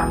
ಓಂ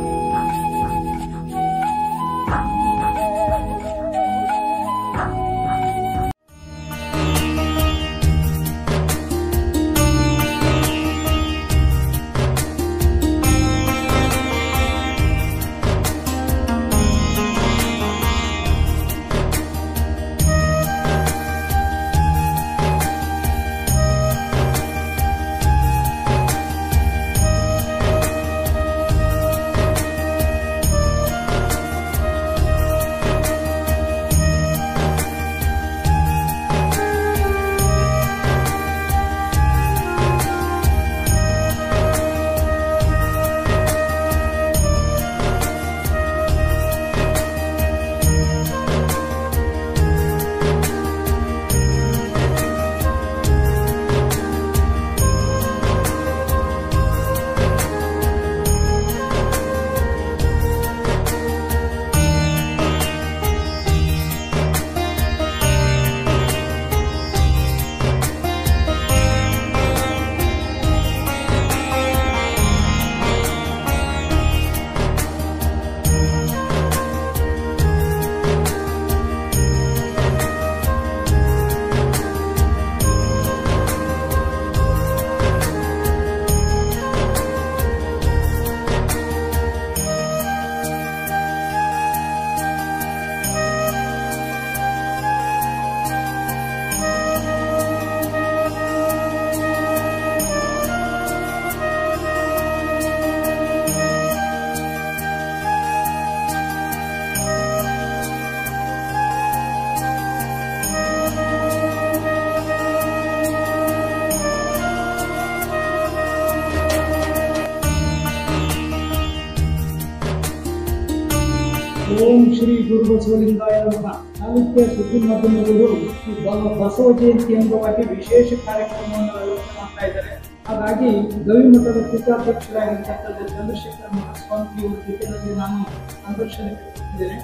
ಶ್ರೀ ಗುರು ಬಸವಲಿಂಗಾಯ ನಮಃ. ಚಾಲುಕ್ಯ ಸುದ್ದಿ ಮಾಧ್ಯಮಗಳು ಬಸವ ಜಯಂತಿ ಅಂಗವಾಗಿ ವಿಶೇಷ ಕಾರ್ಯಕ್ರಮವನ್ನು ಆಯೋಜನೆ ಮಾಡ್ತಾ ಇದ್ದಾರೆ. ಹಾಗಾಗಿ ಗವಿಮಠದ ಪೀಠಾಧ್ಯಕ್ಷರಾಗಿರ್ತಕ್ಕಂಥ ಚಂದ್ರಶೇಖರ ಮಹಾಸ್ವಾಮಿ ಅವರ ಜೊತೆಯಲ್ಲಿ ನಾನು ಸಂದರ್ಶನಕ್ಕೆ ಕೊಟ್ಟಿದ್ದೇನೆ.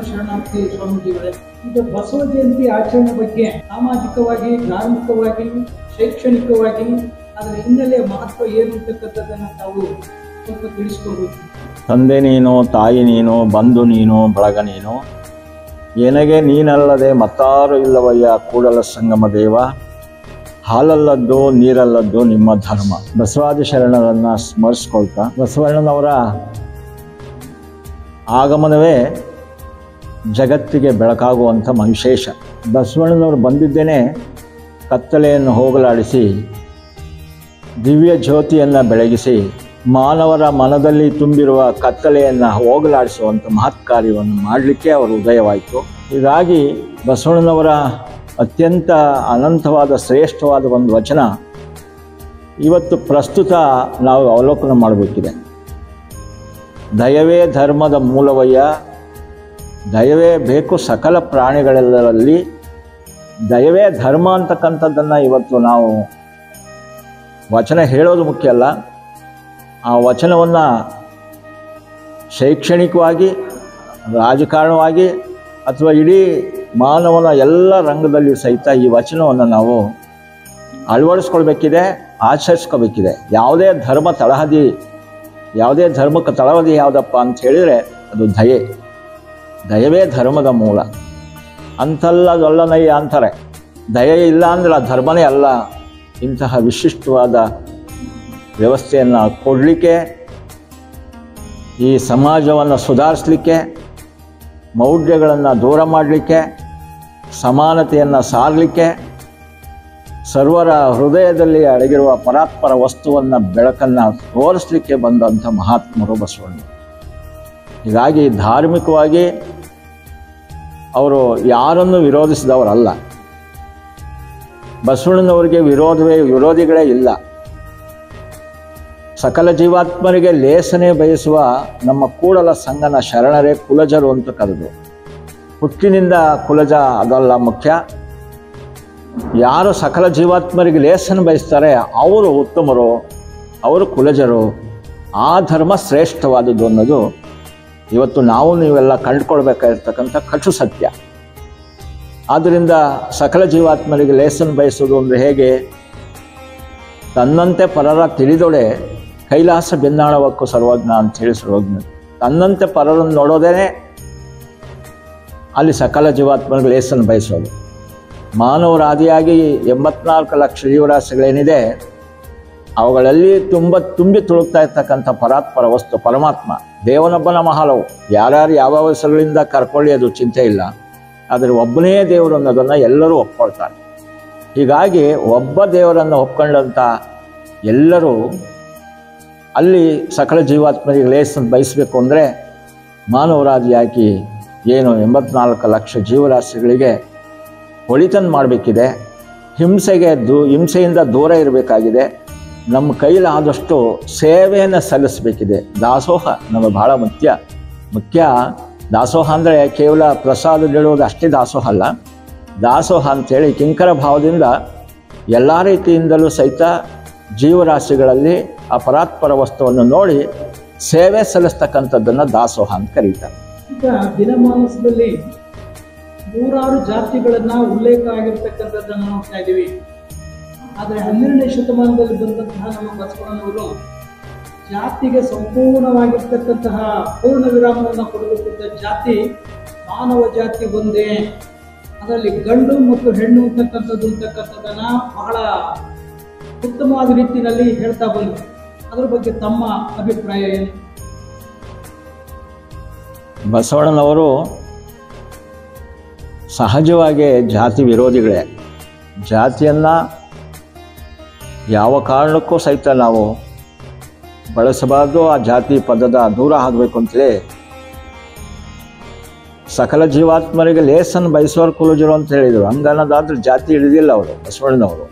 ಶರಣಾರ್ಥಿ ಸ್ವಾಮೀಜಿಗಳೇ, ಈಗ ಬಸವ ಜಯಂತಿ ಆಚರಣೆ ಬಗ್ಗೆ ಸಾಮಾಜಿಕವಾಗಿ, ಧಾರ್ಮಿಕವಾಗಿ, ಶೈಕ್ಷಣಿಕವಾಗಿ ಅದರ ಹಿನ್ನೆಲೆ ಮಹತ್ವ ಏನು ಅಂತಕ್ಕಂಥದ್ದನ್ನು ತಾವು ಸ್ವಲ್ಪ ತಿಳಿಸ್ಕೊಡ್ಬೇಕು. ತಂದೆ ನೀನು, ತಾಯಿ ನೀನು, ಬಂಧು ನೀನು, ಬಳಗ ನೀನು, ಏನೆಗೆ ನೀನಲ್ಲದೆ ಮತ್ತಾರು ಇಲ್ಲವಯ್ಯ ಕೂಡಲ ಸಂಗಮ ದೇವ, ಹಾಲಲ್ಲದ್ದು ನೀರಲ್ಲದ್ದು ನಿಮ್ಮ ಧರ್ಮ. ಬಸವಾದಿ ಶರಣರನ್ನು ಸ್ಮರಿಸ್ಕೊಳ್ತಾ, ಬಸವಣ್ಣನವರ ಆಗಮನವೇ ಜಗತ್ತಿಗೆ ಬೆಳಕಾಗುವಂಥ ವಿಶೇಷ. ಬಸವಣ್ಣನವರು ಬಂದಿದ್ದೇನೆ ಕತ್ತಲೆಯನ್ನು ಹೋಗಲಾಡಿಸಿ ದಿವ್ಯ ಜ್ಯೋತಿಯನ್ನು ಬೆಳಗಿಸಿ ಮಾನವರ ಮನದಲ್ಲಿ ತುಂಬಿರುವ ಕತ್ತಲೆಯನ್ನು ಹೋಗಲಾಡಿಸುವಂಥ ಮಹತ್ ಕಾರ್ಯವನ್ನು ಮಾಡಲಿಕ್ಕೆ ಅವರು ಉದಯವಾಯಿತು. ಹೀಗಾಗಿ ಬಸವಣ್ಣನವರ ಅತ್ಯಂತ ಅನಂತವಾದ ಶ್ರೇಷ್ಠವಾದ ಒಂದು ವಚನ ಇವತ್ತು ಪ್ರಸ್ತುತ ನಾವು ಅವಲೋಕನ ಮಾಡಬೇಕಿದೆ. ದಯವೇ ಧರ್ಮದ ಮೂಲವಯ್ಯ, ದಯವೇ ಬೇಕು ಸಕಲ ಪ್ರಾಣಿಗಳೆಲ್ಲರಲ್ಲಿ, ದಯವೇ ಧರ್ಮ ಅಂತಕ್ಕಂಥದ್ದನ್ನು ಇವತ್ತು ನಾವು ವಚನ ಹೇಳೋದು ಮುಖ್ಯ ಅಲ್ಲ, ಆ ವಚನವನ್ನು ಶೈಕ್ಷಣಿಕವಾಗಿ, ರಾಜಕಾರಣವಾಗಿ ಅಥವಾ ಇಡೀ ಮಾನವನ ಎಲ್ಲ ರಂಗದಲ್ಲಿಯೂ ಸಹಿತ ಈ ವಚನವನ್ನು ನಾವು ಅಳವಡಿಸ್ಕೊಳ್ಬೇಕಿದೆ, ಆಚರಿಸ್ಕೋಬೇಕಿದೆ. ಯಾವುದೇ ಧರ್ಮ ತಳಹದಿ, ಯಾವುದೇ ಧರ್ಮಕ್ಕೆ ತಳಹದಿ ಯಾವುದಪ್ಪ ಅಂತ ಹೇಳಿದರೆ ಅದು ದಯೆ. ದಯವೇ ಧರ್ಮದ ಮೂಲ. ಅಂತಲ್ಲದೊಲ್ಲನಯ್ಯ ಅಂತಾರೆ. ದಯೆ ಇಲ್ಲ ಅಂದ್ರೆ ಆ ಧರ್ಮನೇ ಅಲ್ಲ. ಇಂತಹ ವಿಶಿಷ್ಟವಾದ ವ್ಯವಸ್ಥೆಯನ್ನು ಕೊಡಲಿಕ್ಕೆ, ಈ ಸಮಾಜವನ್ನು ಸುಧಾರಿಸಲಿಕ್ಕೆ, ಮೌಢ್ಯಗಳನ್ನು ದೂರ ಮಾಡಲಿಕ್ಕೆ, ಸಮಾನತೆಯನ್ನು ಸಾರಲಿಕ್ಕೆ, ಸರ್ವರ ಹೃದಯದಲ್ಲಿ ಅಡಗಿರುವ ಪರಾತ್ಪರ ವಸ್ತುವನ್ನು ಬೆಳಕನ್ನು ತೋರಿಸಲಿಕ್ಕೆ ಬಂದಂಥ ಮಹಾತ್ಮರು ಬಸವಣ್ಣ. ಹೀಗಾಗಿ ಧಾರ್ಮಿಕವಾಗಿ ಅವರು ಯಾರನ್ನು ವಿರೋಧಿಸಿದವರಲ್ಲ. ಬಸವಣ್ಣನವರಿಗೆ ವಿರೋಧಿಗಳೇ ಇಲ್ಲ. ಸಕಲ ಜೀವಾತ್ಮರಿಗೆ ಲೇಸನೆ ಬಯಸುವ ನಮ್ಮ ಕೂಡಲ ಸಂಗನ ಶರಣರೇ ಕುಲಜರು ಅಂತ ಕರೆದು. ಹುಟ್ಟಿನಿಂದ ಕುಲಜ ಅದಲ್ಲ ಮುಖ್ಯ. ಯಾರು ಸಕಲ ಜೀವಾತ್ಮರಿಗೆ ಲೇಸನ ಬಯಸ್ತಾರೆ ಅವರು ಉತ್ತಮರು, ಅವರು ಕುಲಜರು. ಆ ಧರ್ಮ ಶ್ರೇಷ್ಠವಾದದ್ದು ಅನ್ನೋದು ಇವತ್ತು ನಾವು ನೀವೆಲ್ಲ ಕಂಡುಕೊಳ್ಬೇಕಾಗಿರ್ತಕ್ಕಂಥ ಕಟು ಸತ್ಯ. ಆದ್ದರಿಂದ ಸಕಲ ಜೀವಾತ್ಮರಿಗೆ ಲೇಸನ್ ಬಯಸೋದು ಅಂದರೆ ಹೇಗೆ? ತನ್ನಂತೆ ಪರರ ತಿಳಿದೊಡೆ ಕೈಲಾಸ ಬೆನ್ನಾಳವಕ್ಕೂ ಸರ್ವಜ್ಞ ಅಂತೇಳಿ ಸರ್ವಜ್ಞ. ತನ್ನಂತೆ ಪರರನ್ನು ನೋಡೋದೇ ಅಲ್ಲಿ ಸಕಲ ಜೀವಾತ್ಮಗಳು ಲೇಸನ್ನು ಬಯಸೋದು. ಮಾನವರಾದಿಯಾಗಿ 84 ಲಕ್ಷ ಜೀವರಾಶಿಗಳೇನಿದೆ ಅವುಗಳಲ್ಲಿ ತುಂಬಿ ತುಳುಕ್ತಾ ಇರ್ತಕ್ಕಂಥ ಪರಾತ್ಪರ ವಸ್ತು ಪರಮಾತ್ಮ ದೇವನೊಬ್ಬನ ಮಹಾಲವು. ಯಾರ್ಯಾರು ಯಾವ ಹೆಸರುಗಳಿಂದ ಕರ್ಕೊಳ್ಳಿ ಅದು ಚಿಂತೆ ಇಲ್ಲ, ಆದರೆ ಒಬ್ಬನೇ ದೇವರು ಅನ್ನೋದನ್ನು ಎಲ್ಲರೂ ಒಪ್ಕೊಳ್ತಾರೆ. ಹೀಗಾಗಿ ಒಬ್ಬ ದೇವರನ್ನು ಒಪ್ಕೊಂಡಂಥ ಎಲ್ಲರೂ ಅಲ್ಲಿ ಸಕಲ ಜೀವಾತ್ಮರಿಗೆ ಲೇಸನ್ನು ಬಯಸಬೇಕು ಅಂದರೆ ಮಾನವರಾದಿಯಾಗಿ ಏನು 84 ಲಕ್ಷ ಜೀವರಾಶಿಗಳಿಗೆ ಒಳಿತನ್ನು ಮಾಡಬೇಕಿದೆ. ಹಿಂಸೆಯಿಂದ ದೂರ ಇರಬೇಕಾಗಿದೆ. ನಮ್ಮ ಕೈಲಾದಷ್ಟು ಸೇವೆಯನ್ನು ಸಲ್ಲಿಸಬೇಕಿದೆ. ದಾಸೋಹ ನಮಗೆ ಬಹಳ ಮುಖ್ಯ. ದಾಸೋಹ ಅಂದರೆ ಕೇವಲ ಪ್ರಸಾದ ನೀಡುವುದು ಅಷ್ಟೇ ದಾಸೋಹ ಅಲ್ಲ. ದಾಸೋಹ ಅಂಥೇಳಿ ಕಿಂಕರ ಭಾವದಿಂದ ಎಲ್ಲ ರೀತಿಯಿಂದಲೂ ಸಹಿತ ಜೀವರಾಶಿಗಳಲ್ಲಿ ಆ ಪರಾತ್ಪರ ವಸ್ತುವನ್ನು ನೋಡಿ ಸೇವೆ ಸಲ್ಲಿಸ್ತಕ್ಕಂಥದ್ದನ್ನು ದಾಸೋಹ ಅಂತ ಕರೀತಾರೆ. ಈಗ ದಿನಮಾನಸದಲ್ಲಿ ನೂರಾರು ಜಾತಿಗಳನ್ನ ಉಲ್ಲೇಖ ಆಗಿರ್ತಕ್ಕಂಥದ್ದನ್ನು ನೋಡ್ತಾ ಇದ್ದೀವಿ. ಆದರೆ 12ನೇ ಶತಮಾನದಲ್ಲಿ ಬಂದಂತಹ ನಮ್ಮ ಬಸವಣ್ಣನವರು ಜಾತಿಗೆ ಸಂಪೂರ್ಣವಾಗಿರ್ತಕ್ಕಂತಹ ಪೂರ್ಣ ವಿರಾಮವನ್ನು ಕೊಡಬೇಕಿದ್ದ ಜಾತಿ ಮಾನವ ಜಾತಿ ಒಂದೇ, ಅದರಲ್ಲಿ ಗಂಡು ಮತ್ತು ಹೆಣ್ಣು ಅಂತಕ್ಕಂಥದ್ದನ್ನ ಬಹಳ ಉತ್ತಮವಾದ ರೀತಿಯಲ್ಲಿ ಹೇಳ್ತಾ ಬಂದರು. ಅದರ ಬಗ್ಗೆ ತಮ್ಮ ಅಭಿಪ್ರಾಯ ಏನು? ಬಸವಣ್ಣನವರು ಸಹಜವಾಗಿ ಜಾತಿ ವಿರೋಧಿಗಳೇ. ಜಾತಿಯನ್ನು ಯಾವ ಕಾರಣಕ್ಕೂ ಸಹಿತ ನಾವು ಬಳಸಬಾರ್ದು, ಆ ಜಾತಿ ಪದದ ದೂರ ಆಗಬೇಕು ಅಂತಲೇ ಸಕಲ ಜೀವಾತ್ಮರಿಗೆ ಲೇಸನ್ನು ಬಯಸುವವರು ಕುಲಜರು ಅಂತ ಹೇಳಿದರು. ಹಂಗನ್ನೋದಾದ್ರೆ ಜಾತಿ ಹಿಡಿದಿಲ್ಲ ಅವರು ಬಸವಣ್ಣನವರು.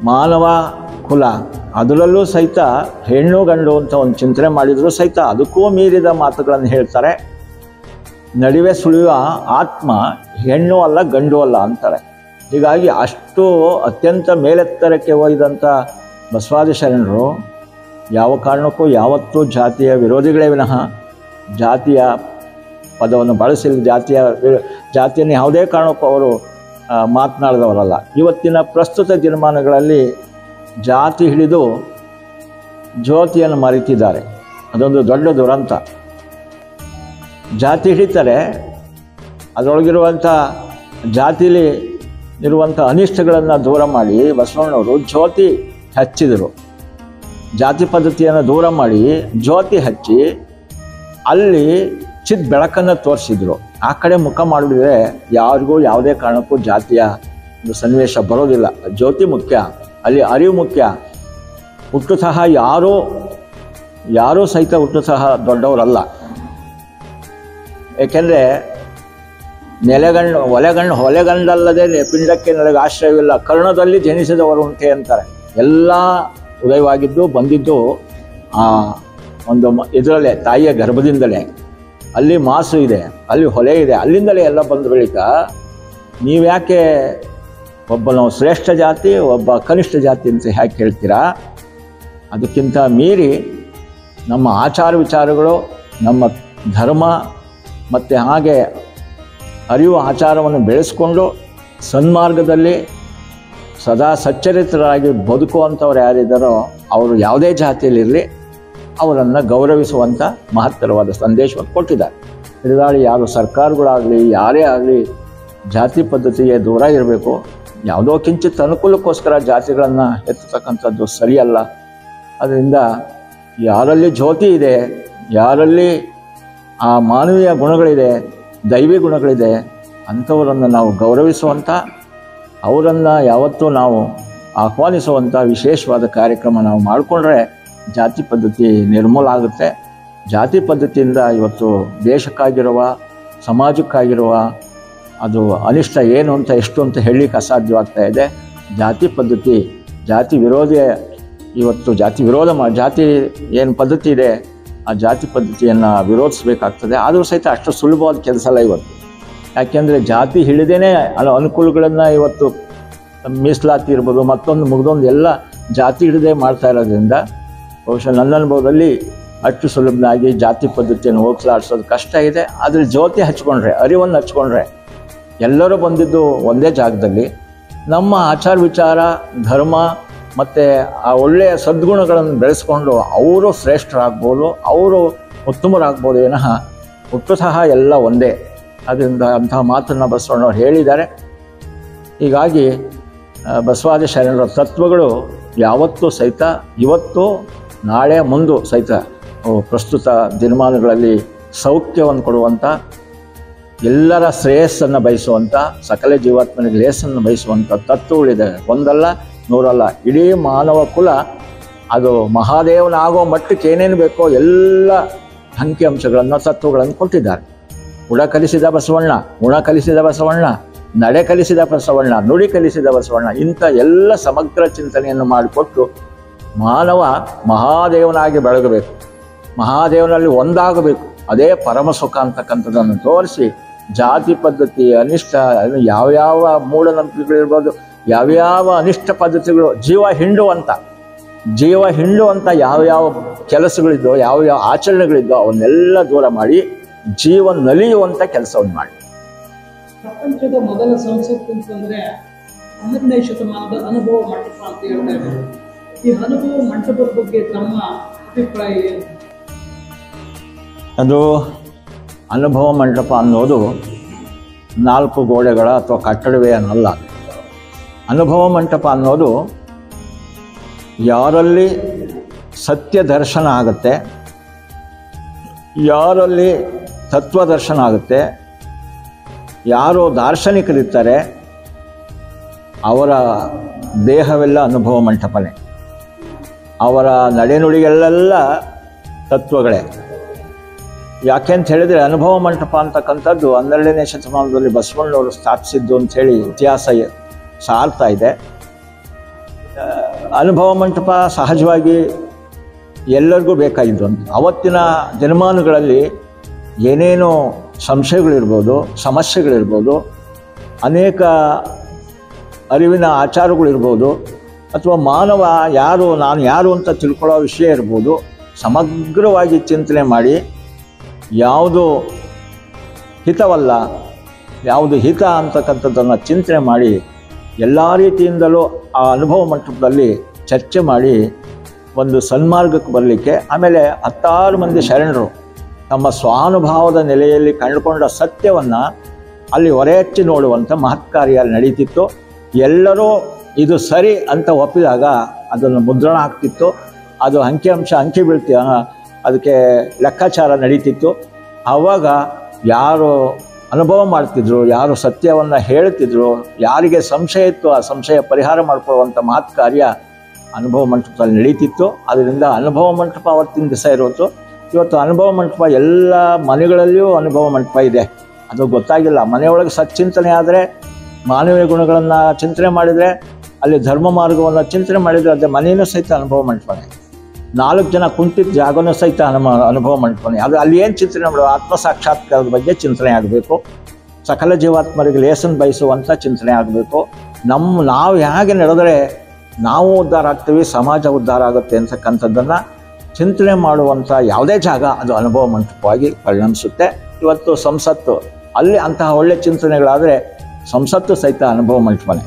ಮಾನವ ಕುಲ ಅದರಲ್ಲೂ ಸಹಿತ ಹೆಣ್ಣು ಗಂಡು ಅಂತ ಒಂದು ಚಿಂತನೆ ಮಾಡಿದರೂ ಸಹಿತ ಅದಕ್ಕೂ ಮೀರಿದ ಮಾತುಗಳನ್ನು ಹೇಳ್ತಾರೆ. ನಡುವೆ ಸುಳಿಯುವ ಆತ್ಮ ಹೆಣ್ಣು ಅಲ್ಲ ಗಂಡು ಅಲ್ಲ ಅಂತಾರೆ. ಹೀಗಾಗಿ ಅಷ್ಟು ಅತ್ಯಂತ ಮೇಲೆತ್ತರಕ್ಕೆ ಒಯ್ದಂಥ ಬಸವಾದಿ ಶರಣರು ಯಾವ ಕಾರಣಕ್ಕೂ ಯಾವತ್ತೂ ಜಾತಿಯ ವಿರೋಧಿಗಳೇ ವಿನಃ ಜಾತಿಯ ಪದವನ್ನು ಬಳಸಿಲ್ಲ. ಜಾತಿಯನ್ನು ಯಾವುದೇ ಕಾರಣಕ್ಕೂ ಅವರು ಮಾತನಾಡಿದವರಲ್ಲ. ಇವತ್ತಿನ ಪ್ರಸ್ತುತ ದಿನಮಾನಗಳಲ್ಲಿ ಜಾತಿ ಹಿಡಿದು ಜ್ಯೋತಿಯನ್ನು ಮರೆತಿದ್ದಾರೆ. ಅದೊಂದು ದೊಡ್ಡ ದುರಂತ. ಜಾತಿ ಹಿಡಿತಾರೆ, ಅದರೊಳಗಿರುವಂಥ ಜಾತಿಲಿ ಇರುವಂಥ ಅನಿಷ್ಟಗಳನ್ನು ದೂರ ಮಾಡಿ ಬಸವಣ್ಣವರು ಜ್ಯೋತಿ ಹಚ್ಚಿದರು. ಜಾತಿ ಪದ್ಧತಿಯನ್ನು ದೂರ ಮಾಡಿ ಜ್ಯೋತಿ ಹಚ್ಚಿ ಅಲ್ಲಿ ಚಿತ್ ಬೆಳಕನ್ನು ತೋರಿಸಿದ್ರು. ಆ ಕಡೆ ಮುಖ ಮಾಡಿದ್ರೆ ಯಾರಿಗೂ ಯಾವುದೇ ಕಾರಣಕ್ಕೂ ಜಾತಿಯ ಒಂದು ಸನ್ನಿವೇಶ ಬರೋದಿಲ್ಲ. ಜ್ಯೋತಿ ಮುಖ್ಯ, ಅಲ್ಲಿ ಅರಿವು ಮುಖ್ಯ. ಹುಟ್ಟು ಸಹ ಯಾರೂ ಸಹಿತ ಹುಟ್ಟು ಸಹ ದೊಡ್ಡವರಲ್ಲ. ಏಕೆಂದರೆ ಹೊಲೆಗಂಡಲ್ಲದೆ ಪಿಂಡಕ್ಕೆ ನನಗೆ ಆಶ್ರಯವಿಲ್ಲ, ಕರ್ಣದಲ್ಲಿ ಜನಿಸಿದವರು ಉಂಟೆ ಅಂತಾರೆ. ಎಲ್ಲ ಉದಯವಾಗಿದ್ದು ಬಂದಿದ್ದು ಆ ಒಂದು ಇದರಲ್ಲೇ ತಾಯಿಯ ಗರ್ಭದಿಂದಲೇ. ಅಲ್ಲಿ ಮಾಸು ಇದೆ, ಅಲ್ಲಿ ಹೊಲೆ ಇದೆ, ಅಲ್ಲಿಂದಲೇ ಎಲ್ಲ ಬಂದ ಬಳಿಕ ನೀವ್ಯಾಕೆ ಒಬ್ಬನು ಶ್ರೇಷ್ಠ ಜಾತಿ ಒಬ್ಬ ಕನಿಷ್ಠ ಜಾತಿ ಅಂತ ಯಾಕೆ ಹೇಳ್ತೀರಾ? ಅದಕ್ಕಿಂತ ಮೀರಿ ನಮ್ಮ ಆಚಾರ ವಿಚಾರಗಳು, ನಮ್ಮ ಧರ್ಮ ಮತ್ತು ಹಾಗೆ ಅರಿವು ಆಚಾರವನ್ನು ಬೆಳೆಸ್ಕೊಂಡು ಸನ್ಮಾರ್ಗದಲ್ಲಿ ಸದಾ ಸಚ್ಚರಿತರಾಗಿ ಬದುಕುವಂಥವ್ರು ಯಾರಿದ್ದಾರೋ ಅವರು ಯಾವುದೇ ಜಾತಿಯಲ್ಲಿರಲಿ ಅವರನ್ನು ಗೌರವಿಸುವಂಥ ಮಹತ್ತರವಾದ ಸಂದೇಶವನ್ನು ಕೊಟ್ಟಿದ್ದಾರೆ. ಹಿಡಿದಾಳಿ ಯಾರು ಸರ್ಕಾರಗಳಾಗಲಿ ಯಾರೇ ಆಗಲಿ ಜಾತಿ ಪದ್ಧತಿಗೆ ದೂರ ಇರಬೇಕು. ಯಾವುದೋ ಕಿಂಚಿತ್ ಅನುಕೂಲಕ್ಕೋಸ್ಕರ ಜಾತಿಗಳನ್ನು ಎತ್ತತಕ್ಕಂಥದ್ದು ಸರಿಯಲ್ಲ. ಅದರಿಂದ ಯಾರಲ್ಲಿ ಜ್ಯೋತಿ ಇದೆ, ಯಾರಲ್ಲಿ ಆ ಮಾನವೀಯ ಗುಣಗಳಿದೆ, ದೈವಿ ಗುಣಗಳಿದೆ, ಅಂಥವರನ್ನು ನಾವು ಗೌರವಿಸುವಂಥ, ಅವರನ್ನು ಯಾವತ್ತೂ ನಾವು ಆಹ್ವಾನಿಸುವಂಥ ವಿಶೇಷವಾದ ಕಾರ್ಯಕ್ರಮ ನಾವು ಮಾಡಿಕೊಂಡ್ರೆ ಜಾತಿ ಪದ್ಧತಿ ನಿರ್ಮೂಲ ಆಗುತ್ತೆ. ಜಾತಿ ಪದ್ಧತಿಯಿಂದ ಇವತ್ತು ದೇಶಕ್ಕಾಗಿರುವ ಸಮಾಜಕ್ಕಾಗಿರುವ ಅದು ಅನಿಷ್ಟ ಏನು ಅಂತ ಎಷ್ಟು ಅಂತ ಹೇಳಲಿಕ್ಕೆ ಅಸಾಧ್ಯವಾಗ್ತಾ ಇದೆ. ಜಾತಿ ಪದ್ಧತಿ ಜಾತಿ ವಿರೋಧಿ ಇವತ್ತು ಜಾತಿ ಏನು ಪದ್ಧತಿ ಇದೆ ಆ ಜಾತಿ ಪದ್ಧತಿಯನ್ನು ವಿರೋಧಿಸಬೇಕಾಗ್ತದೆ. ಆದರೂ ಸಹಿತ ಅಷ್ಟು ಸುಲಭವಾದ ಕೆಲಸ ಅಲ್ಲ ಇವತ್ತು. ಯಾಕೆಂದರೆ ಜಾತಿ ಹಿಡಿದೇನೆ ಅನುಕೂಲಗಳನ್ನು ಇವತ್ತು ಮೀಸಲಾತಿ ಇರ್ಬೋದು ಮತ್ತೊಂದು ಮುಗ್ದೊಂದು ಎಲ್ಲ ಜಾತಿ ಹಿಡಿದೇ ಮಾಡ್ತಾ ಇರೋದ್ರಿಂದ ಬಹುಶಃ ನನ್ನ ಅನುಭವದಲ್ಲಿ ಅಷ್ಟು ಸುಲಭನಾಗಿ ಜಾತಿ ಪದ್ಧತಿಯನ್ನು ಹೋಗ್ಲಾಡಿಸೋದು ಕಷ್ಟ ಇದೆ. ಆದರೆ ಜ್ಯೋತಿ ಹಚ್ಕೊಂಡ್ರೆ, ಅರಿವನ್ನು ಹಚ್ಕೊಂಡ್ರೆ, ಎಲ್ಲರೂ ಬಂದಿದ್ದು ಒಂದೇ ಜಾಗದಲ್ಲಿ ನಮ್ಮ ಆಚಾರ ವಿಚಾರ ಧರ್ಮ ಮತ್ತು ಆ ಒಳ್ಳೆಯ ಸದ್ಗುಣಗಳನ್ನು ಬೆಳೆಸ್ಕೊಂಡು ಅವರು ಶ್ರೇಷ್ಠರಾಗ್ಬೋದು, ಅವರು ಉತ್ತಮರಾಗ್ಬೋದು ವಿನಃ ಹುಟ್ಟು ಸಹ ಎಲ್ಲ ಒಂದೇ. ಅದರಿಂದ ಅಂತಹ ಮಾತನ್ನು ಬಸವಣ್ಣವ್ರು ಹೇಳಿದ್ದಾರೆ. ಹೀಗಾಗಿ ಬಸವಾದಿ ಶರಣರ ತತ್ವಗಳು ಯಾವತ್ತೂ ಸಹಿತ ಇವತ್ತು ನಾಳೆ ಮುಂದೆ ಸಹಿತ ಪ್ರಸ್ತುತ ದಿನಮಾನಗಳಲ್ಲಿ ಸೌಖ್ಯವನ್ನು ಕೊಡುವಂಥ, ಎಲ್ಲರ ಶ್ರೇಯಸ್ಸನ್ನು ಬಯಸುವಂಥ, ಸಕಲ ಜೀವಾತ್ಮನಿಗೆ ಲೇಸನ್ನು ಬಯಸುವಂಥ ತತ್ವಗಳಿದೆ. ಒಂದಲ್ಲ ನೂರಲ್ಲ, ಇಡೀ ಮಾನವ ಕುಲ ಅದು ಮಹಾದೇವನಾಗೋ ಮಟ್ಟಕ್ಕೆ ಏನೇನು ಬೇಕೋ ಎಲ್ಲ ಅಂಕಿಅಂಶಗಳನ್ನು ತತ್ವಗಳನ್ನು ಕೊಟ್ಟಿದ್ದಾರೆ. ಉಡ ಕಲಿಸಿದ ಬಸವಣ್ಣ, ಗುಣ ಕಲಿಸಿದ ಬಸವಣ್ಣ, ನಡೆ ಕಲಿಸಿದ ಬಸವಣ್ಣ, ನುಡಿ ಕಲಿಸಿದ ಬಸವಣ್ಣ, ಇಂಥ ಎಲ್ಲ ಸಮಗ್ರ ಚಿಂತನೆಯನ್ನು ಮಾಡಿಕೊಟ್ಟು ಮಾನವ ಮಹಾದೇವನಾಗಿ ಬೆಳಗಬೇಕು, ಮಹಾದೇವನಲ್ಲಿ ಒಂದಾಗಬೇಕು. ಅದೇ ಪರಮ ಸುಖ ಅಂತಕ್ಕಂಥದ್ದನ್ನು ತೋರಿಸಿ ಜಾತಿ ಪದ್ಧತಿ, ಅನಿಷ್ಟ, ಯಾವ್ಯಾವ ಮೂಢನಂಬಿಕೆಗಳಿರ್ಬೋದು, ಯಾವ್ಯಾವ ಅನಿಷ್ಟ ಪದ್ಧತಿಗಳು, ಜೀವ ಹಿಂಡುವಂಥ ಯಾವ್ಯಾವ ಕೆಲಸಗಳಿದ್ದೋ, ಯಾವ್ಯಾವ ಆಚರಣೆಗಳಿದ್ದೋ ಅವನ್ನೆಲ್ಲ ದೂರ ಮಾಡಿ ಜೀವ ನಲಿಯುವಂಥ ಕೆಲಸವನ್ನು ಮಾಡಿ. ಪ್ರಪಂಚದ ಮೊದಲ ಸಂಸತ್ತು ಅಂತಂದ್ರೆ 12ನೇ ಶತಮಾನದ ಅನುಭವ ಮಂಟಪ ಅಂತ ಹೇಳ್ತಾ ಇದ್ದಾರೆ. ಈ ಅನುಭವ ಮಂಟಪದ ಬಗ್ಗೆ ತಮ್ಮ ಅಭಿಪ್ರಾಯ ಏನು? ಅದು ಅನುಭವ ಮಂಟಪ ಅನ್ನೋದು 4 ಗೋಡೆಗಳ ಅಥವಾ ಕಟ್ಟಡವೇ ಅನ್ನಲ್ಲ. ಅನುಭವ ಮಂಟಪ ಅನ್ನೋದು ಯಾರಲ್ಲಿ ಸತ್ಯ ದರ್ಶನ ಆಗುತ್ತೆ, ಯಾರಲ್ಲಿ ತತ್ವ ದರ್ಶನ ಆಗುತ್ತೆ, ಯಾರು ದಾರ್ಶನಿಕರಿರ್ತಾರೆ ಅವರ ದೇಹವೆಲ್ಲ ಅನುಭವ ಮಂಟಪನೇ, ಅವರ ನಡೆನುಡಿಗಳೆಲ್ಲ ತತ್ವಗಳೇ. ಯಾಕೆಂತ ಹೇಳಿದರೆ ಅನುಭವ ಮಂಟಪ ಅಂತಕ್ಕಂಥದ್ದು 12ನೇ ಶತಮಾನದಲ್ಲಿ ಬಸವಣ್ಣವರು ಸ್ಥಾಪಿಸಿದ್ದು ಅಂಥೇಳಿ ಇತಿಹಾಸ ಸಾರ್ತಾ ಇದೆ. ಅನುಭವ ಮಂಟಪ ಸಹಜವಾಗಿ ಎಲ್ಲರಿಗೂ ಬೇಕಾಗಿದ್ದು ಅಂತ. ಅವತ್ತಿನ ದಿನಮಾನಗಳಲ್ಲಿ ಏನೇನೋ ಸಂಶಯಗಳಿರ್ಬೋದು, ಸಮಸ್ಯೆಗಳಿರ್ಬೋದು, ಅನೇಕ ಅರಿವಿನ ಆಚಾರಗಳಿರ್ಬೋದು, ಅಥವಾ ಮಾನವ ಯಾರು, ನಾನು ಯಾರು ಅಂತ ತಿಳ್ಕೊಳ್ಳೋ ವಿಷಯ ಇರ್ಬೋದು. ಸಮಗ್ರವಾಗಿ ಚಿಂತನೆ ಮಾಡಿ ಯಾವುದು ಹಿತವಲ್ಲ, ಯಾವುದು ಹಿತ ಅಂತಕ್ಕಂಥದ್ದನ್ನು ಚಿಂತನೆ ಮಾಡಿ ಎಲ್ಲ ರೀತಿಯಿಂದಲೂ ಆ ಅನುಭವ ಮಂಟಪದಲ್ಲಿ ಚರ್ಚೆ ಮಾಡಿ ಒಂದು ಸನ್ಮಾರ್ಗಕ್ಕೆ ಬರಲಿಕ್ಕೆ, ಆಮೇಲೆ 10 ಮಂದಿ ಶರಣರು ತಮ್ಮ ಸ್ವಾನುಭಾವದ ನೆಲೆಯಲ್ಲಿ ಕಂಡುಕೊಂಡ ಸತ್ಯವನ್ನು ಅಲ್ಲಿ ಹೊರೆಹಚ್ಚಿ ನೋಡುವಂಥ ಮಹತ್ ಕಾರ್ಯ ನಡೀತಿತ್ತು. ಎಲ್ಲರೂ ಇದು ಸರಿ ಅಂತ ಒಪ್ಪಿದಾಗ ಅದನ್ನು ಮುದ್ರಣ ಆಗ್ತಿತ್ತು. ಅದು ಅಂಕಿ ಬೀಳ್ತಿ ಅದಕ್ಕೆ ಲೆಕ್ಕಾಚಾರ ನಡೀತಿತ್ತು. ಆವಾಗ ಯಾರು ಅನುಭವ ಮಾಡ್ತಿದ್ರು, ಯಾರು ಸತ್ಯವನ್ನು ಹೇಳ್ತಿದ್ರು, ಯಾರಿಗೆ ಸಂಶಯ ಇತ್ತು ಆ ಸಂಶಯ ಪರಿಹಾರ ಮಾಡಿಕೊಳ್ಳುವಂಥ ಮಹತ್ ಕಾರ್ಯ ಅನುಭವ ಮಂಟಪದಲ್ಲಿ ನಡೀತಿತ್ತು. ಅದರಿಂದ ಅನುಭವ ಮಂಟಪ ಅವತ್ತಿನ ದಿವಸ ಇರೋದು. ಇವತ್ತು ಅನುಭವ ಮಂಟಪ ಎಲ್ಲ ಮನೆಗಳಲ್ಲಿಯೂ ಅನುಭವ ಮಂಟಪ ಇದೆ. ಅದು ಗೊತ್ತಾಗಿಲ್ಲ. ಮನೆಯೊಳಗೆ ಸಚ್ಚಿಂತನೆ ಆದರೆ, ಮಾನವೀಯ ಗುಣಗಳನ್ನು ಚಿಂತನೆ ಮಾಡಿದರೆ, ಅಲ್ಲಿ ಧರ್ಮ ಮಾರ್ಗವನ್ನು ಚಿಂತನೆ ಮಾಡಿದರೆ ಅದೇ ಮನೆಯೂ ಸಹಿತ ಅನುಭವ ಮಂಟಪನೇ. 4 ಜನ ಕುಂತಿದ್ದ ಜಾಗನೂ ಸಹಿತ ಅನುಭವ ಮಂಟಪನೇ. ಅದು ಅಲ್ಲಿ ಏನು ಚಿಂತನೆ ಮಾಡೋದು, ಆತ್ಮ ಸಾಕ್ಷಾತ್ಕಾರದ ಬಗ್ಗೆ ಚಿಂತನೆ ಆಗಬೇಕು, ಸಕಲ ಜೀವಾತ್ಮರಿಗೆ ಲೇಸನ್ ಬಯಸುವಂಥ ಚಿಂತನೆ ಆಗಬೇಕು. ನಾವು ಹೇಗೆ ನಡೆದರೆ ನಾವು ಉದ್ಧಾರ ಆಗ್ತೀವಿ, ಸಮಾಜ ಉದ್ಧಾರ ಆಗುತ್ತೆ ಅಂತಕ್ಕಂಥದ್ದನ್ನು ಚಿಂತನೆ ಮಾಡುವಂಥ ಯಾವುದೇ ಜಾಗ ಅದು ಅನುಭವ ಮಂಟಪವಾಗಿ ಪರಿಣಮಿಸುತ್ತೆ. ಇವತ್ತು ಸಂಸತ್ತು, ಅಲ್ಲಿ ಅಂತಹ ಒಳ್ಳೆಯ ಚಿಂತನೆಗಳಾದರೆ ಸಂಸತ್ತು ಸಹಿತ ಅನುಭವ ಮಂಟಪನೇ.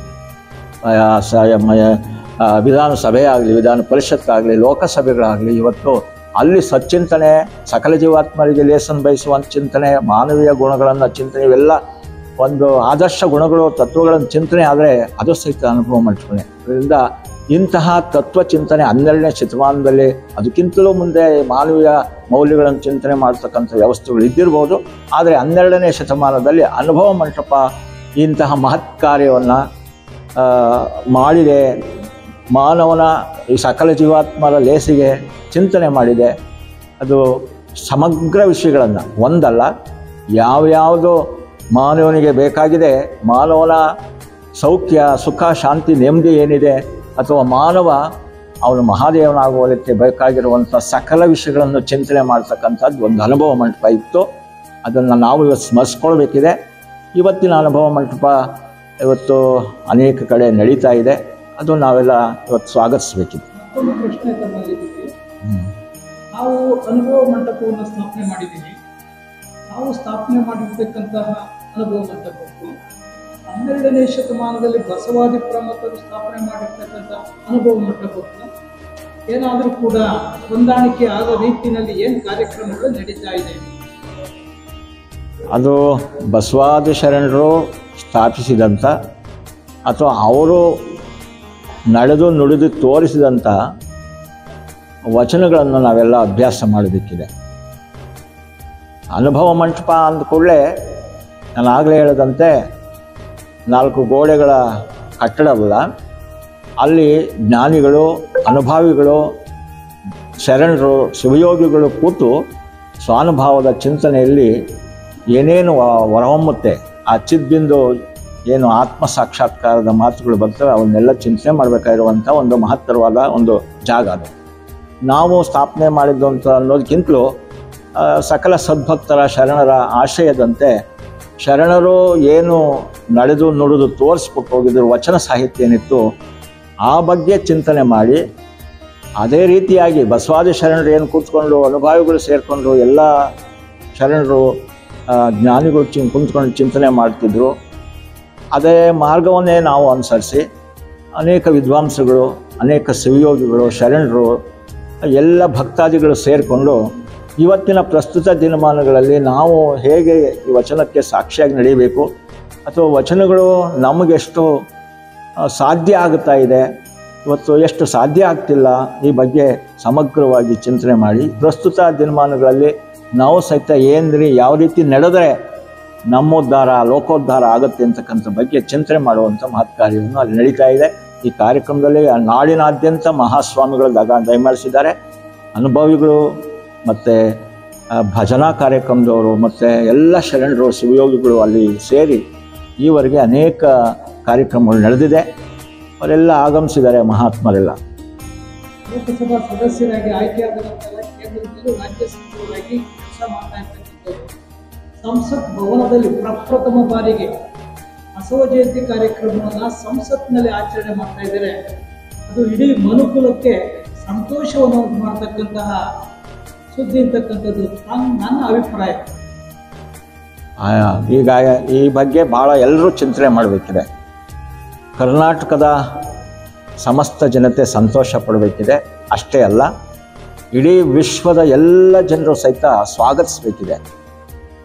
ವಿಧಾನಸಭೆ ಆಗಲಿ, ವಿಧಾನ ಪರಿಷತ್ತಾಗಲಿ, ಲೋಕಸಭೆಗಳಾಗಲಿ, ಇವತ್ತು ಅಲ್ಲಿ ಸಚ್ಚಿಂತನೆ, ಸಕಲ ಜೀವಾತ್ಮರಿಗೆ ಲೇಸನ್ ಬಯಸುವಂಥ ಚಿಂತನೆ, ಮಾನವೀಯ ಗುಣಗಳನ್ನು ಚಿಂತನೆ, ಇವೆಲ್ಲ ಒಂದು ಆದರ್ಶ ಗುಣಗಳು, ತತ್ವಗಳನ್ನು ಚಿಂತನೆ ಆದರೆ ಅದು ಸಹಿತ ಅನುಭವ ಮಂಟಪನೆ. ಅದರಿಂದ ಇಂತಹ ತತ್ವ ಚಿಂತನೆ 12ನೇ ಶತಮಾನದಲ್ಲಿ, ಅದಕ್ಕಿಂತಲೂ ಮುಂದೆ ಮಾನವೀಯ ಮೌಲ್ಯಗಳನ್ನು ಚಿಂತನೆ ಮಾಡ್ತಕ್ಕಂಥ ವ್ಯವಸ್ಥೆಗಳು ಇದ್ದಿರ್ಬೋದು. ಆದರೆ 12ನೇ ಶತಮಾನದಲ್ಲಿ ಅನುಭವ ಮಂಟಪ ಇಂತಹ ಮಹತ್ ಕಾರ್ಯವನ್ನು ಮಾಡಿದೆ. ಮಾನವನ ಈ ಸಕಲ ಜೀವಾತ್ಮರ ಲೇಸಿಗೆ ಚಿಂತನೆ ಮಾಡಿದೆ. ಅದು ಸಮಗ್ರ ವಿಷಯಗಳನ್ನು, ಒಂದಲ್ಲ, ಯಾವ್ಯಾವುದು ಮಾನವನಿಗೆ ಬೇಕಾಗಿದೆ, ಮಾನವನ ಸೌಖ್ಯ, ಸುಖ, ಶಾಂತಿ, ನೆಮ್ಮದಿ ಏನಿದೆ, ಅಥವಾ ಮಾನವ ಅವನು ಮಹಾದೇವನಾಗುವುದಕ್ಕೆ ಬೇಕಾಗಿರುವಂಥ ಸಕಲ ವಿಷಯಗಳನ್ನು ಚಿಂತನೆ ಮಾಡ್ತಕ್ಕಂಥದ್ದು ಒಂದು ಅನುಭವ ಮಂಟಪ ಇತ್ತು. ಅದನ್ನು ನಾವು ಇವತ್ತು ಸ್ಮರಿಸ್ಕೊಳ್ಬೇಕಿದೆ. ಇವತ್ತಿನ ಅನುಭವ ಮಂಟಪ ಇವತ್ತು ಅನೇಕ ಕಡೆ ನಡೀತಾ ಇದೆ. ಅದು ನಾವೆಲ್ಲ ಇವತ್ತು ಸ್ವಾಗತಿಸಬೇಕಿದೆ. ಮತ್ತೊಂದು ಪ್ರಶ್ನೆ ತಮ್ಮಲ್ಲಿದ್ದೀವಿ. ನಾವು ಅನುಭವ ಮಂಟಪವನ್ನು ಸ್ಥಾಪನೆ ಮಾಡಿದ್ದೀವಿ. ನಾವು ಸ್ಥಾಪನೆ ಮಾಡಿರ್ತಕ್ಕಂತಹ ಅನುಭವ ಮಂಟಪಕ್ಕೂ 12ನೇ ಶತಮಾನದಲ್ಲಿ ಬಸವಾದಿ ಪ್ರಮುಖರು ಸ್ಥಾಪನೆ ಮಾಡಿರ್ತಕ್ಕಂಥ ಅನುಭವ ಮಟ್ಟ ಗೊತ್ತಿಲ್ಲ. ಏನಾದರೂ ಕೂಡ ಹೊಂದಾಣಿಕೆ ಆಗೋ ರೀತಿಯಲ್ಲಿ ಏನು ಕಾರ್ಯಕ್ರಮಗಳು ನಡೀತಾ ಇದೆ? ಅದು ಬಸವಾದಿ ಶರಣರು ಸ್ಥಾಪಿಸಿದಂಥ ಅಥವಾ ಅವರು ನಡೆದು ನುಡಿದು ತೋರಿಸಿದಂಥ ವಚನಗಳನ್ನು ನಾವೆಲ್ಲ ಅಭ್ಯಾಸ ಮಾಡಬೇಕಿದೆ. ಅನುಭವ ಮಂಟಪ ಅಂದ ಕೂಡಲೇ ನಾನು ಆಗಲೇ ಹೇಳಿದಂತೆ 4 ಗೋಡೆಗಳ ಕಟ್ಟಡವಲ್ಲ, ಅಲ್ಲಿ ಜ್ಞಾನಿಗಳು, ಅನುಭಾವಿಗಳು, ಶರಣರು, ಶಿವಯೋಗಿಗಳು ಕೂತು ಸ್ವಾನುಭಾವದ ಚಿಂತನೆಯಲ್ಲಿ ಏನೇನು ಹೊರಹೊಮ್ಮುತ್ತೆ, ಆ ಚಿದ್ಬಿಂದು ಏನು ಆತ್ಮ ಸಾಕ್ಷಾತ್ಕಾರದ ಮಾತುಗಳು ಬರ್ತವೆ, ಅವನ್ನೆಲ್ಲ ಚಿಂತನೆ ಮಾಡಬೇಕಾಗಿರುವಂಥ ಒಂದು ಮಹತ್ತರವಾದ ಒಂದು ಜಾಗ ಅದು. ನಾವು ಸ್ಥಾಪನೆ ಮಾಡಿದ್ದು ಅಂತ ಅನ್ನೋದಕ್ಕಿಂತಲೂ ಸಕಲ ಸದ್ಭಕ್ತರ ಶರಣರ ಆಶಯದಂತೆ ಶರಣರು ಏನು ನಡೆದು ನುಡಿದು ತೋರಿಸ್ಬಿಟ್ಟು ಹೋಗಿದ್ರು ವಚನ ಸಾಹಿತ್ಯ ಏನಿತ್ತು ಆ ಬಗ್ಗೆ ಚಿಂತನೆ ಮಾಡಿ, ಅದೇ ರೀತಿಯಾಗಿ ಬಸವಾದಿ ಶರಣರು ಏನು ಕೂತ್ಕೊಂಡು ಅನುಭಾವಿಗಳು ಸೇರಿಕೊಂಡು ಎಲ್ಲ ಶರಣರು ಜ್ಞಾನಿಗಳು ಕುಂತ್ಕೊಂಡು ಚಿಂತನೆ ಮಾಡ್ತಿದ್ರು, ಅದೇ ಮಾರ್ಗವನ್ನೇ ನಾವು ಅನುಸರಿಸಿ ಅನೇಕ ವಿದ್ವಾಂಸಗಳು, ಅನೇಕ ಶಿವಯೋಗಿಗಳು, ಶರಣರು, ಎಲ್ಲ ಭಕ್ತಾದಿಗಳು ಸೇರಿಕೊಂಡು ಇವತ್ತಿನ ಪ್ರಸ್ತುತ ದಿನಮಾನಗಳಲ್ಲಿ ನಾವು ಹೇಗೆ ಈ ವಚನಕ್ಕೆ ಸಾಕ್ಷಿಯಾಗಿ ನಡೀಬೇಕು ಅಥವಾ ವಚನಗಳು ನಮಗೆಷ್ಟು ಸಾಧ್ಯ ಆಗುತ್ತಾ ಇದೆ, ಇವತ್ತು ಎಷ್ಟು ಸಾಧ್ಯ ಆಗ್ತಿಲ್ಲ, ಈ ಬಗ್ಗೆ ಸಮಗ್ರವಾಗಿ ಚಿಂತನೆ ಮಾಡಿ ಪ್ರಸ್ತುತ ದಿನಮಾನಗಳಲ್ಲಿ ನಾವು ಸಹಿತ ಏನ್ರಿ ಯಾವ ರೀತಿ ನಡೆದರೆ ನಮ್ಮೋದ್ಧಾರ ಲೋಕೋದ್ಧಾರ ಆಗುತ್ತೆ ಅಂತಕ್ಕಂಥ ಬಗ್ಗೆ ಚಿಂತನೆ ಮಾಡುವಂಥ ಮಹತ್ ಕಾರ್ಯವನ್ನು ಅಲ್ಲಿ ನಡೀತಾ ಇದೆ. ಈ ಕಾರ್ಯಕ್ರಮದಲ್ಲಿ ನಾಡಿನಾದ್ಯಂತ ಮಹಾಸ್ವಾಮಿಗಳು ದಯಮಾಡಿಸಿದ್ದಾರೆ. ಅನುಭವಿಗಳು ಮತ್ತು ಭಜನಾ ಕಾರ್ಯಕ್ರಮದವರು ಮತ್ತು ಎಲ್ಲ ಶರಣರು ಶಿವಯೋಗಿಗಳು ಅಲ್ಲಿ ಸೇರಿ ಈವರೆಗೆ ಅನೇಕ ಕಾರ್ಯಕ್ರಮಗಳು ನಡೆದಿದೆ. ಅವರೆಲ್ಲ ಆಗಮಿಸಿದ್ದಾರೆ ಮಹಾತ್ಮರೆಲ್ಲ. ಲೋಕಸಭಾ ಸದಸ್ಯರಾಗಿ ಆಯ್ಕೆಯಾದ ನಂತರ ಕೇಂದ್ರದಲ್ಲೂ ರಾಜ್ಯ ಸಚಿವರಾಗಿ ಕೆಲಸ ಮಾಡ್ತಾ ಇರ್ತಕ್ಕಂಥದ್ದು. ಸಂಸತ್ ಭವನದಲ್ಲಿ ಪ್ರಪ್ರಥಮ ಬಾರಿಗೆ ಬಸವ ಜಯಂತಿ ಕಾರ್ಯಕ್ರಮವನ್ನು ಸಂಸತ್ನಲ್ಲಿ ಆಚರಣೆ ಮಾಡ್ತಾ ಇದ್ದಾರೆ. ಅದು ಇಡೀ ಮನುಕುಲಕ್ಕೆ ಸಂತೋಷವನ್ನು ಉಂಟು ಮಾಡ್ತಕ್ಕಂತಹ ಸುದ್ದಿ ಇರ್ತಕ್ಕಂಥದ್ದು ನನ್ನ ಅಭಿಪ್ರಾಯ. ಈಗ ಈ ಬಗ್ಗೆ ಭಾಳ ಎಲ್ಲರೂ ಚಿಂತನೆ ಮಾಡಬೇಕಿದೆ. ಕರ್ನಾಟಕದ ಸಮಸ್ತ ಜನತೆ ಸಂತೋಷ ಪಡಬೇಕಿದೆ. ಅಷ್ಟೇ ಅಲ್ಲ, ಇಡೀ ವಿಶ್ವದ ಎಲ್ಲ ಜನರು ಸಹಿತ ಸ್ವಾಗತಿಸಬೇಕಿದೆ.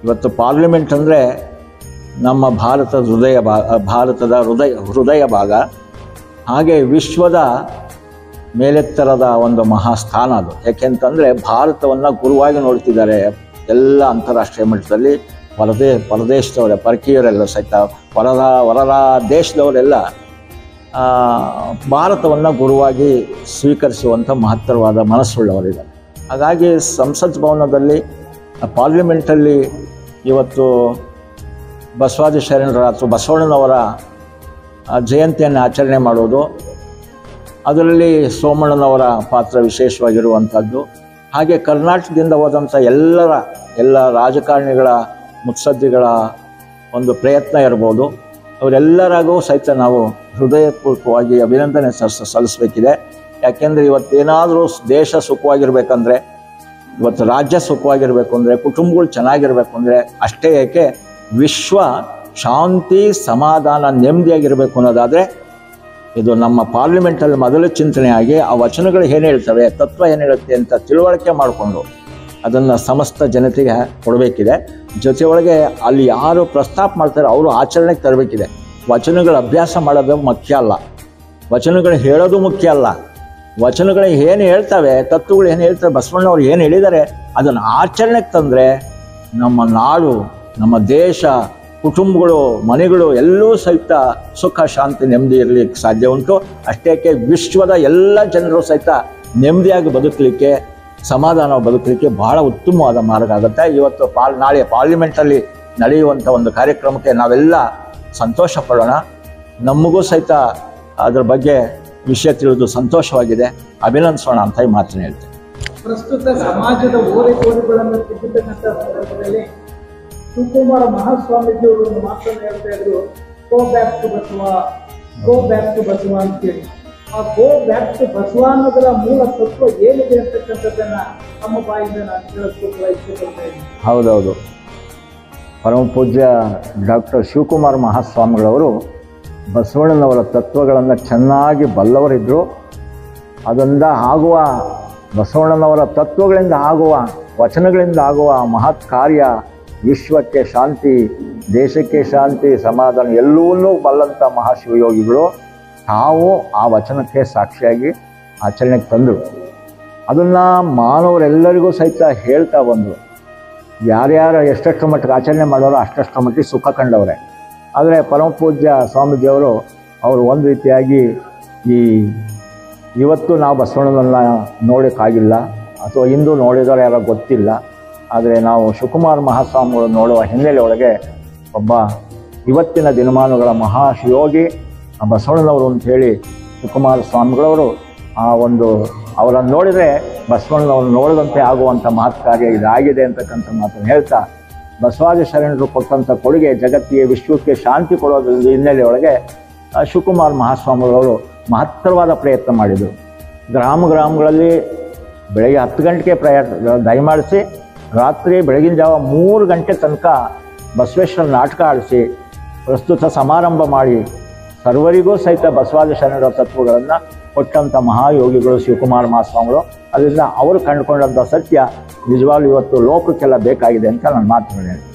ಇವತ್ತು ಪಾರ್ಲಿಮೆಂಟ್ ಅಂದರೆ ನಮ್ಮ ಭಾರತದ ಹೃದಯ ಭಾಗ. ಹಾಗೆ ವಿಶ್ವದ ಮೇಲೆತ್ತರದ ಒಂದು ಮಹಾಸ್ಥಾನ ಅದು. ಯಾಕೆಂತಂದರೆ ಭಾರತವನ್ನು ಗುರುವಾಗಿ ನೋಡ್ತಿದ್ದಾರೆ ಎಲ್ಲ ಅಂತಾರಾಷ್ಟ್ರೀಯ ಮಟ್ಟದಲ್ಲಿ. ಹೊರದೇಶದವರೇ, ಪರಕೀಯರೆಲ್ಲ ಸಹಿತ ಹೊರ ದೇಶದವರೆಲ್ಲ ಭಾರತವನ್ನು ಗುರುವಾಗಿ ಸ್ವೀಕರಿಸುವಂಥ ಮಹತ್ತರವಾದ ಮನಸ್ಸುಳ್ಳವರಿದ್ದಾರೆ. ಹಾಗಾಗಿ ಸಂಸತ್ ಭವನದಲ್ಲಿ ಪಾರ್ಲಿಮೆಂಟಲ್ಲಿ ಇವತ್ತು ಬಸವಾದಿ ಶರಣರ ಅಥವಾ ಬಸವಣ್ಣನವರ ಜಯಂತಿಯನ್ನು ಆಚರಣೆ ಮಾಡೋದು, ಅದರಲ್ಲಿ ಸೋಮಣ್ಣನವರ ಪಾತ್ರ ವಿಶೇಷವಾಗಿರುವಂಥದ್ದು. ಹಾಗೆ ಕರ್ನಾಟಕದಿಂದ ಹೋದಂಥ ಎಲ್ಲ ರಾಜಕಾರಣಿಗಳ ಮುತ್ಸದ್ದಿಗಳ ಒಂದು ಪ್ರಯತ್ನ ಇರ್ಬೋದು. ಅವರೆಲ್ಲರಿಗೂ ಸಹಿತ ನಾವು ಹೃದಯಪೂರ್ವಕವಾಗಿ ಅಭಿನಂದನೆ ಸಲ್ಲಿಸಬೇಕಿದೆ. ಯಾಕೆಂದರೆ ಇವತ್ತೇನಾದರೂ ದೇಶ ಸುಖವಾಗಿರ್ಬೇಕಂದ್ರೆ, ಇವತ್ತು ರಾಜ್ಯ ಸುಖವಾಗಿರಬೇಕು ಅಂದರೆ, ಕುಟುಂಬಗಳು ಚೆನ್ನಾಗಿರಬೇಕು ಅಂದರೆ, ಅಷ್ಟೇ ಏಕೆ ವಿಶ್ವ ಶಾಂತಿ ಸಮಾಧಾನ ನೆಮ್ಮದಿಯಾಗಿರಬೇಕು ಅನ್ನೋದಾದರೆ ಇದು ನಮ್ಮ ಪಾರ್ಲಿಮೆಂಟಲ್ಲಿ ಮೊದಲು ಚಿಂತನೆಯಾಗಿ ಆ ವಚನಗಳು ಏನು ಹೇಳ್ತವೆ, ತತ್ವ ಏನು ಹೇಳುತ್ತೆ ಅಂತ ತಿಳುವಳಿಕೆ ಮಾಡಿಕೊಂಡು ಅದನ್ನು ಸಮಸ್ತ ಜನತೆಗೆ ಕೊಡಬೇಕಿದೆ. ಜೊತೆಯೊಳಗೆ ಅಲ್ಲಿ ಯಾರು ಪ್ರಸ್ತಾಪ ಮಾಡ್ತಾರೆ ಅವರು ಆಚರಣೆಗೆ ತರಬೇಕಿದೆ. ವಚನಗಳ ಅಭ್ಯಾಸ ಮಾಡೋದು ಮುಖ್ಯ ಅಲ್ಲ, ವಚನಗಳು ಹೇಳೋದು ಮುಖ್ಯ ಅಲ್ಲ. ವಚನಗಳು ಏನು ಹೇಳ್ತವೆ, ತತ್ವಗಳು ಏನು ಹೇಳ್ತವೆ, ಬಸವಣ್ಣವ್ರು ಏನು ಹೇಳಿದ್ದಾರೆ ಅದನ್ನು ಆಚರಣೆಗೆ ತಂದರೆ ನಮ್ಮ ನಾಡು, ನಮ್ಮ ದೇಶ, ಕುಟುಂಬಗಳು, ಮನೆಗಳು ಎಲ್ಲವೂ ಸಹಿತ ಸುಖ ಶಾಂತಿ ನೆಮ್ಮದಿ ಇರಲಿಕ್ಕೆ ಸಾಧ್ಯ ಉಂಟು. ಅಷ್ಟೇಕೆ ವಿಶ್ವದ ಎಲ್ಲ ಜನರು ಸಹಿತ ನೆಮ್ಮದಿಯಾಗಿ ಬದುಕಲಿಕ್ಕೆ, ಸಮಾಧಾನ ಬದುಕಲಿಕ್ಕೆ ಬಹಳ ಉತ್ತಮವಾದ ಮಾರ್ಗ ಆಗುತ್ತೆ. ಇವತ್ತು ನಾಳೆ ಪಾರ್ಲಿಮೆಂಟಲ್ಲಿ ನಡೆಯುವಂಥ ಒಂದು ಕಾರ್ಯಕ್ರಮಕ್ಕೆ ನಾವೆಲ್ಲ ಸಂತೋಷ ಪಡೋಣ. ನಮಗೂ ಸಹಿತ ಅದರ ಬಗ್ಗೆ ವಿಷಯ ತಿಳಿದು ಸಂತೋಷವಾಗಿದೆ, ಅಭಿನಂದಿಸೋಣ ಅಂತ ಈ ಮಾತನ್ನು ಹೇಳ್ತೇನೆ. ಪ್ರಸ್ತುತ ಸಮಾಜದ ಓರೆಕೋರೆಗಳನ್ನು ತಿದ್ದುತಕ್ಕಂಥ ಸಂದರ್ಭದಲ್ಲಿ ಶಿವಕುಮಾರ ಮಹಾಸ್ವಾಮೀಜಿಯವರು ಒಂದು ಮಾತನ್ನು ಹೇಳ್ತಾ ಇದ್ರು, go back to Basava, go back to Basava ಅಂತೇಳಿ. ಆ ಗೋ ಬ್ಯಾಕ್ ಟು ಬಸವ ಅನ್ನೋದರ ಮೂಲ ತತ್ವ ಏನಿದೆ ಅಂತಕ್ಕಂಥದ್ದನ್ನ ನಮ್ಮ ಬಾಯಿಂದ ನಾನು ಕೇಳಿಸ್ಕೊಳ್ತಾ ಇದ್ದೀನಿ. ಹೌದೌದು, ಪರಮ ಪೂಜ್ಯ ಡಾಕ್ಟರ್ ಶಿವಕುಮಾರ ಮಹಾಸ್ವಾಮಿಗಳವರು ಬಸವಣ್ಣನವರ ತತ್ವಗಳನ್ನು ಚೆನ್ನಾಗಿ ಬಲ್ಲವರಿದ್ದರು. ಅದರಿಂದ ಆಗುವ ಬಸವಣ್ಣನವರ ತತ್ವಗಳಿಂದ ಆಗುವ ವಚನಗಳಿಂದ ಆಗುವ ಮಹತ್ ಕಾರ್ಯ, ವಿಶ್ವಕ್ಕೆ ಶಾಂತಿ, ದೇಶಕ್ಕೆ ಶಾಂತಿ, ಸಮಾಧಾನ ಎಲ್ಲವನ್ನೂ ಬಲ್ಲಂಥ ಮಹಾಶಿವಯೋಗಿಗಳು ತಾವು ಆ ವಚನಕ್ಕೆ ಸಾಕ್ಷಿಯಾಗಿ ಆಚರಣೆಗೆ ತಂದರು. ಅದನ್ನು ಮಾನವರೆಲ್ಲರಿಗೂ ಸಹಿತ ಹೇಳ್ತಾ ಬಂದರು. ಯಾರ್ಯಾರು ಎಷ್ಟೆಷ್ಟು ಮಟ್ಟಿಗೆ ಆಚರಣೆ ಮಾಡೋರು ಅಷ್ಟಷ್ಟು ಮಟ್ಟಿಗೆ ಸುಖ ಕಂಡವ್ರೆ. ಆದರೆ ಪರಮ ಪೂಜ್ಯ ಸ್ವಾಮೀಜಿಯವರು ಅವರು ಒಂದು ರೀತಿಯಾಗಿ ಇವತ್ತು ನಾವು ಬಸವಣ್ಣನನ್ನು ನೋಡೋಕ್ಕಾಗಿಲ್ಲ, ಅಥವಾ ಇಂದು ನೋಡಿದವರು ಯಾರೋ ಗೊತ್ತಿಲ್ಲ. ಆದರೆ ನಾವು ಶಿವಕುಮಾರ ಮಹಾಸ್ವಾಮಿಗಳು ನೋಡುವ ಹಿನ್ನೆಲೆ ಒಳಗೆ ಒಬ್ಬ ಇವತ್ತಿನ ದಿನಮಾನಗಳ ಮಹಾಶಿವಯೋಗಿ ಬಸವಣ್ಣನವರು ಅಂಥೇಳಿ ಶಿವಕುಮಾರ ಸ್ವಾಮಿಗಳವರು ಅವರನ್ನು ನೋಡಿದರೆ ಬಸವಣ್ಣನವ್ರನ್ನ ನೋಡಿದಂತೆ ಆಗುವಂಥ ಮಹತ್ ಕಾರ್ಯ ಇದಾಗಿದೆ ಅಂತಕ್ಕಂಥ ಮಾತನ್ನು ಹೇಳ್ತಾ, ಬಸವಾದಿ ಶರಣರು ಕೊಟ್ಟಂಥ ಕೊಡುಗೆ ಜಗತ್ತಿಗೆ, ವಿಶ್ವಕ್ಕೆ ಶಾಂತಿ ಕೊಡೋದ್ರ ಹಿನ್ನೆಲೆಯೊಳಗೆ ಶಿವಕುಮಾರ ಮಹಾಸ್ವಾಮಿಗಳವರು ಮಹತ್ತರವಾದ ಪ್ರಯತ್ನ ಮಾಡಿದರು. ಗ್ರಾಮಗಳಲ್ಲಿ ಬೆಳಗ್ಗೆ 10 ಗಂಟೆಗೆ ದಯಮಾಡಿಸಿ ರಾತ್ರಿ ಬೆಳಗಿನ ಜಾವ 3 ಗಂಟೆ ತನಕ ಬಸವೇಶ್ವರ ನಾಟಕ ಆಡಿಸಿ ಪ್ರಸ್ತುತ ಸಮಾರಂಭ ಮಾಡಿ ಸರ್ವರಿಗೂ ಸಹಿತ ಬಸವಾದಿ ಶರಣರ ತತ್ವಗಳನ್ನು ಕೊಟ್ಟಂಥ ಮಹಾಯೋಗಿಗಳು ಶಿವಕುಮಾರ ಮಹಾಸ್ವಾಮಿಗಳು. ಅದರಿಂದ ಅವರು ಕಂಡುಕೊಂಡಂಥ ಸತ್ಯ ನಿಜವಾಗ್ಲೂ ಇವತ್ತು ಲೋಕಕ್ಕೆಲ್ಲ ಬೇಕಾಗಿದೆ ಅಂತ ನನ್ನ ಮಾತು ಹೇಳಿದೆ.